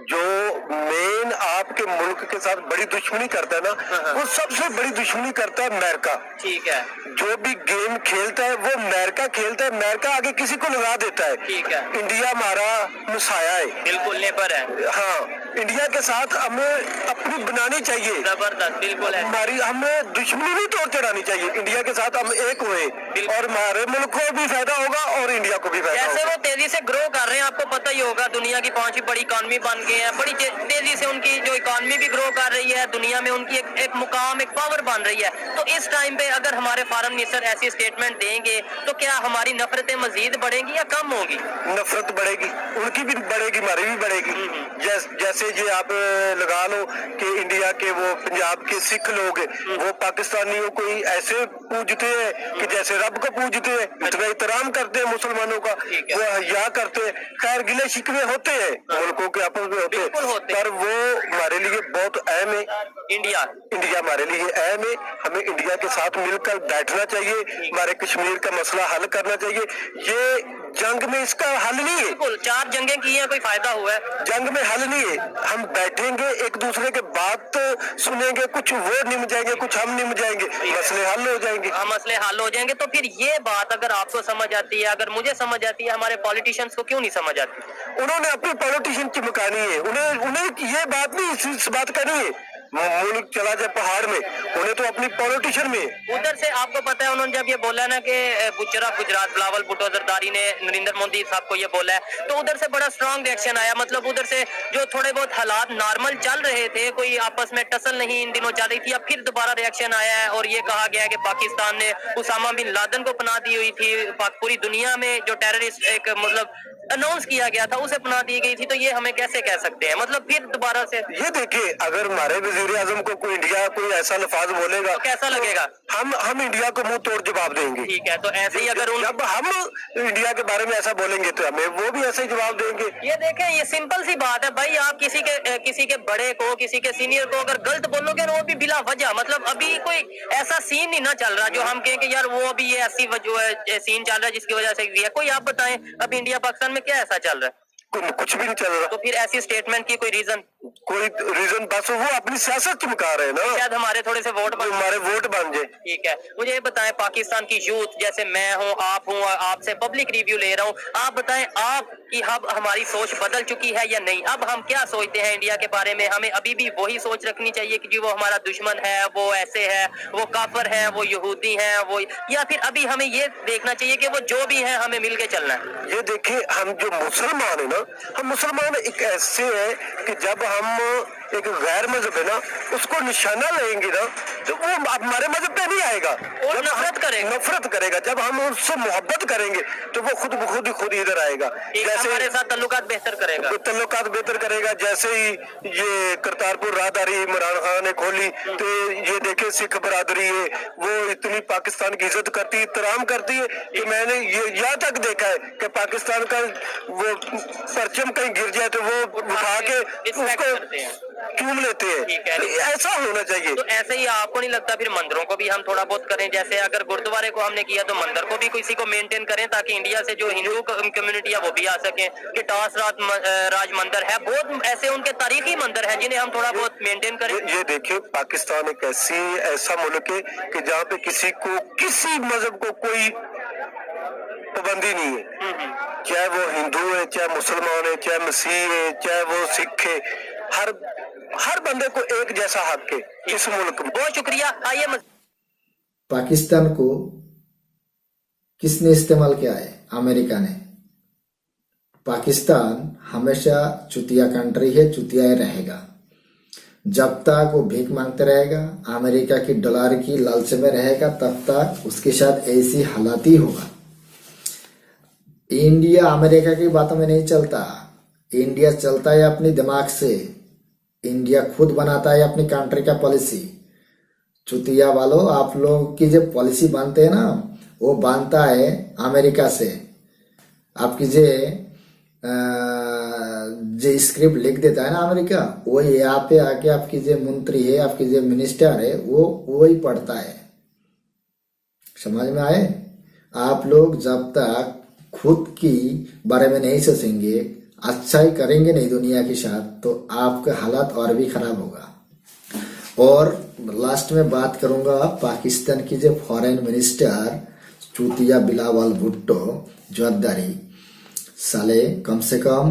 जो मेन आपके मुल्क के साथ बड़ी दुश्मनी करता है ना, वो सबसे बड़ी दुश्मनी करता है अमेरिका। ठीक है। जो भी गेम खेलता है वो अमेरिका खेलता है, अमेरिका आगे किसी को लगा देता है। ठीक है। इंडिया हमारा मुसाया है, बिल्कुल नेबर है। हाँ, इंडिया के साथ हमें अपनी बनानी चाहिए, जबरदस्त, बिल्कुल है। हमारी हमें दुश्मनी नहीं तोड़ चढ़ानी चाहिए। इंडिया के साथ हम एक हुए और हमारे मुल्क को भी फायदा होगा और इंडिया को भी फायदा होगा। जैसे वो तेजी से ग्रो कर रहे हैं, आपको पता ही होगा, दुनिया की 5वीं बड़ी इकॉनमी बन गए हैं, बड़ी तेजी से उनकी जो इकॉनमी भी ग्रो कर रही है, दुनिया में उनकी एक मुकाम, एक पावर बन रही है। तो इस टाइम पे अगर हमारे फॉरेन मिनिस्टर ऐसी स्टेटमेंट देंगे तो क्या हमारी नफरतें मजीद बढ़ेंगी या कम होगी? नफरत बढ़ेगी, उनकी भी बढ़ेगी, हमारी भी बढ़ेगी। जैसे ये आप लगा लो कि इंडिया के वो पंजाब के सिख लोग वो पाकिस्तानियों को ऐसे पूजते हैं कि जैसे रब को पूजते हैं, इतना एहतराम करते हैं मुसलमानों का, वो हया करते हैं। खैर गिले शिकवे होते हैं, मुल्कों के आपस में होते हैं, पर वो हमारे लिए बहुत अहम है। इंडिया हमारे लिए अहम है, हमें इंडिया के साथ मिलकर बैठना चाहिए, हमारे कश्मीर का मसला हल करना चाहिए। ये जंग में इसका हल नहीं है। बिल्कुल, 4 जंगें की हैं, कोई फायदा हुआ है? जंग में हल नहीं है। हम बैठेंगे, एक दूसरे के बात सुनेंगे, कुछ वो निम जाएंगे, कुछ हम निम जाएंगे, मसले हल हो जाएंगे। हाँ, मसले हल हो जाएंगे। तो फिर ये बात अगर आपको समझ आती है, अगर मुझे समझ आती है, हमारे पॉलिटिशियंस को क्यों नहीं समझ आती? उन्होंने अपनी पॉलिटिशियन चिमकानी है, उन्हें ये बात नहीं, इस बात का नहीं है। मुल्क चला जाए पहाड़ में, उन्हें तो अपनी पॉलिटिशियन में। उधर से आपको पता है उन्होंने जब ये बोला ना कि बुचर ऑफ गुजरात बिलावल भुट्टो जरदारी ने नरेंद्र मोदी साहब को ये बोला है, तो उधर से बड़ा स्ट्रॉन्ग रिएक्शन आया। मतलब उधर से जो थोड़े बहुत हालात नॉर्मल चल रहे थे, कोई आपस में टसल नहीं इन दिनों चल रही थी, अब फिर दोबारा रिएक्शन आया है और ये कहा गया है कि पाकिस्तान ने उसामा बिन लादेन को पनाह दी हुई थी। पूरी दुनिया में जो टेररिस्ट एक मतलब अनाउंस किया गया था उसे पनाह दी गई थी। तो ये हमें कैसे कह सकते हैं? मतलब फिर दोबारा से ये देखिए, अगर हमारे वजीर आजम को कोई इंडिया कोई ऐसा लफाज बोलेगा तो कैसा लगेगा? हम इंडिया को मुंह तोड़ जवाब देंगे। ठीक है, तो ऐसे ही अगर जब हम इंडिया के बारे में ऐसा बोलेंगे तो हमें वो भी ऐसे ही जवाब देंगे। ये देखें, ये सिंपल सी बात है भाई। आप किसी के बड़े को, किसी के सीनियर को अगर गलत बोलोगे ना, वो भी बिला वजह, मतलब अभी कोई ऐसा सीन नहीं ना चल रहा जो हम कहें कि यार वो अभी ये ऐसी सीन चल रहा है जिसकी वजह से दिया। कोई आप बताएं अभी इंडिया पाकिस्तान में क्या ऐसा चल रहा है? कुछ भी नहीं चल रहा। तो फिर ऐसी स्टेटमेंट की कोई रीजन बस वो अपनी सियासत चमका रहे हैं ना, शायद हमारे थोड़े से वोट बन जाए। ठीक है, मुझे ये बताएं, पाकिस्तान की यूथ जैसे मैं हूँ, आप हूँ, आपसे पब्लिक रिव्यू ले रहा हूँ, आप बताएं आप कि अब हमारी सोच बदल चुकी है या नहीं? अब हम क्या सोचते हैं इंडिया के बारे में? हमें अभी भी वही सोच रखनी चाहिए कि जी वो हमारा दुश्मन है, वो ऐसे है, वो काफर है, वो यहूदी है, वो, या फिर अभी हमें ये देखना चाहिए कि वो जो भी है हमें मिलके चलना है? ये देखिए, हम जो मुसलमान है ना, हम मुसलमान एक ऐसे है कि जब हम एक गैर मजहब है ना उसको निशाना लेंगे ना, तो वो हमारे मजहब पे नहीं आएगा और नफरत करेगा। जब हम उससे मोहब्बत करेंगे तो वो खुद इधर आएगा। जैसे हमारे साथ ताल्लुकात बेहतर करेगा। जैसे ही ये करतारपुर राहदारी इमरान खान ने खोली, तो ये देखे सिख बरादरी है वो इतनी पाकिस्तान की इज्जत करती है, एहतराम करती है कि मैंने ये यहाँ तक देखा है कि पाकिस्तान का वो परचम कहीं गिर जाए तो वो उठा के उसको चूम लेते ठीक हैं। है। तो ऐसा होना चाहिए। तो ऐसे ही आपको नहीं लगता फिर मंदिरों को भी हम थोड़ा बहुत करें, जैसे अगर गुरुद्वारे को हमने किया तो मंदिर को भी किसी को मेंटेन करें, ताकि इंडिया से जो हिंदू कम्युनिटी है वो भी आ सके। कि टास राज मंदिर है, बहुत ऐसे उनके तारीखी मंदिर है जिन्हें हम थोड़ा बहुत मेंटेन करें। ये देखिए, पाकिस्तान एक ऐसा मुल्क है कि जहाँ पे किसी को, किसी मजहब को कोई पाबंदी नहीं है। चाहे वो हिंदू है, चाहे मुसलमान है, चाहे मसीह है, चाहे वो सिख है, हर बंदे को एक जैसा हक है इस मुल्क में। बहुत शुक्रिया। आइए पाकिस्तान को किसने इस्तेमाल किया है? अमेरिका ने। पाकिस्तान हमेशा चुतिया कंट्री है, चुतिया ही रहेगा। जब तक वो भीख मांगते रहेगा, अमेरिका की डॉलर की लालच में रहेगा, तब तक उसके साथ ऐसी हालात ही होगा। इंडिया अमेरिका की बातों में नहीं चलता। इंडिया चलता है अपनी दिमाग से। इंडिया खुद बनाता है अपनी कंट्री का पॉलिसी। चुतिया वालों, आप लोग की जो पॉलिसी बनते हैं ना, वो बनता है अमेरिका से। आपकी जो स्क्रिप्ट लिख देता है ना अमेरिका, वो यहाँ पे आके आपकी जो मंत्री है, आपकी जो मिनिस्टर है, वो ही पढ़ता है। समझ में आए? आप लोग जब तक खुद की बारे में नहीं सोचेंगे, अच्छा ही करेंगे नहीं दुनिया के साथ, तो आपके हालात और भी खराब होगा। और लास्ट में बात करूंगा पाकिस्तान की जो फॉरेन मिनिस्टर चूतिया बिलावल भुट्टो जद्दारी, साले कम से कम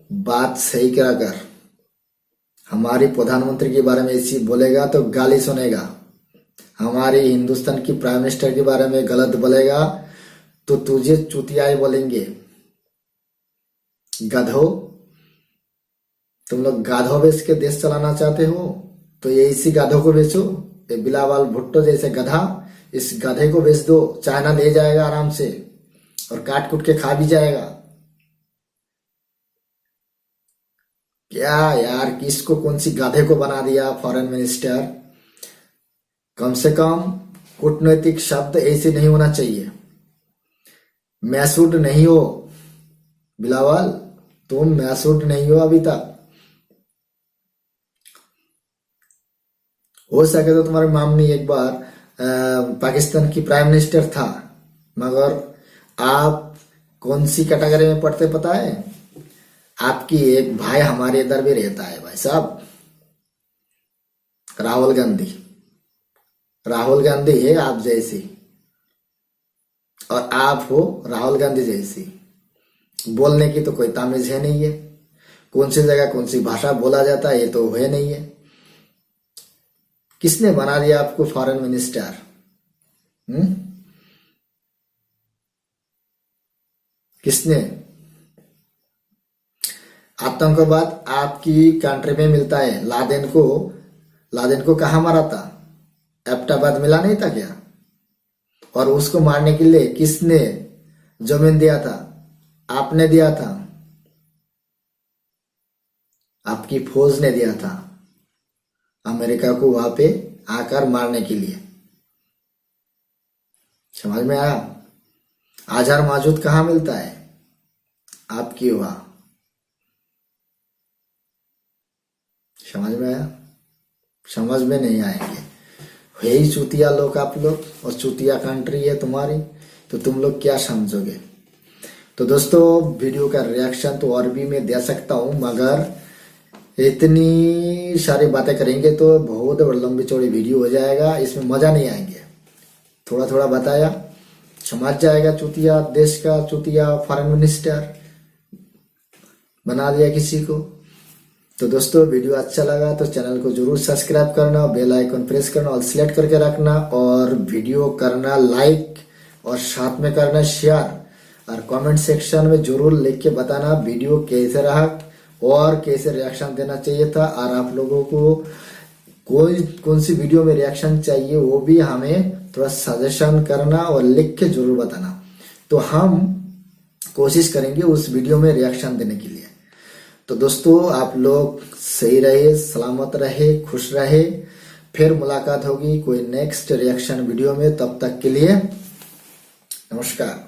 बात सही करा कर। हमारी प्रधानमंत्री के बारे में ऐसी बोलेगा तो गाली सुनेगा। हमारी हिंदुस्तान की प्राइम मिनिस्टर के बारे में गलत बोलेगा तो तुझे चुतियाई बोलेंगे। गधो, तुम लोग गाधो बेच के देश चलाना चाहते हो तो ये इसी गाधो को बेचो। ये बिलावल भुट्टो जैसे गधा, इस गधे को बेच दो, चाइना ले जाएगा आराम से और काट कुट के खा भी जाएगा। क्या यार, किसको कौन सी गाधे को बना दिया फॉरेन मिनिस्टर? कम से कम कूटनैतिक शब्द ऐसे नहीं होना चाहिए। मैसूड नहीं हो बिलावल, तुम मैसूड नहीं हो अभी तक। हो सके तो तुम्हारी मामनी एक बार पाकिस्तान की प्राइम मिनिस्टर था, मगर आप कौन सी कैटेगरी में पढ़ते पता है? आपकी एक भाई हमारे इधर भी रहता है भाई साहब, राहुल गांधी। राहुल गांधी है आप जैसी और आप हो राहुल गांधी जैसी। बोलने की तो कोई तमीज है नहीं है। कौन सी जगह कौन सी भाषा बोला जाता है ये तो है नहीं है। किसने बना दिया आपको फॉरेन मिनिस्टर? किसने? आतंकवाद आपकी कंट्री में मिलता है। लादेन को कहा मारा था? एबटाबाद मिला नहीं था क्या? और उसको मारने के लिए किसने जमीन दिया था? आपने दिया था, आपकी फौज ने दिया था अमेरिका को वहां पे आकर मारने के लिए। समझ में आया? आजार माजूद कहाँ मिलता है? आपकी वहां। समझ में आया? समझ में नहीं आएंगे। यही चूतिया लोग आप लोग, और चूतिया कंट्री है तुम्हारी, तो तुम लोग क्या समझोगे? तो दोस्तों, वीडियो का रिएक्शन तो और भी मैं दे सकता हूं, मगर इतनी सारी बातें करेंगे तो बहुत लंबी चौड़ी वीडियो हो जाएगा, इसमें मजा नहीं आएंगे। थोड़ा थोड़ा बताया, समझ जाएगा। चूतिया देश का चूतिया फॉरेन मिनिस्टर बना दिया किसी को। तो दोस्तों, वीडियो अच्छा लगा तो चैनल को जरूर सब्सक्राइब करना, बेल आइकन प्रेस करना और सिलेक्ट करके रखना, और वीडियो करना लाइक और साथ में करना शेयर, और कमेंट सेक्शन में जरूर लिख के बताना वीडियो कैसे रहा और कैसे रिएक्शन देना चाहिए था, और आप लोगों को कौन सी वीडियो में रिएक्शन चाहिए वो भी हमें थोड़ा सजेशन करना और लिख के जरूर बताना, तो हम कोशिश करेंगे उस वीडियो में रिएक्शन देने के लिए। तो दोस्तों, आप लोग सही रहे, सलामत रहे, खुश रहे। फिर मुलाकात होगी कोई नेक्स्ट रिएक्शन वीडियो में। तब तक के लिए नमस्कार।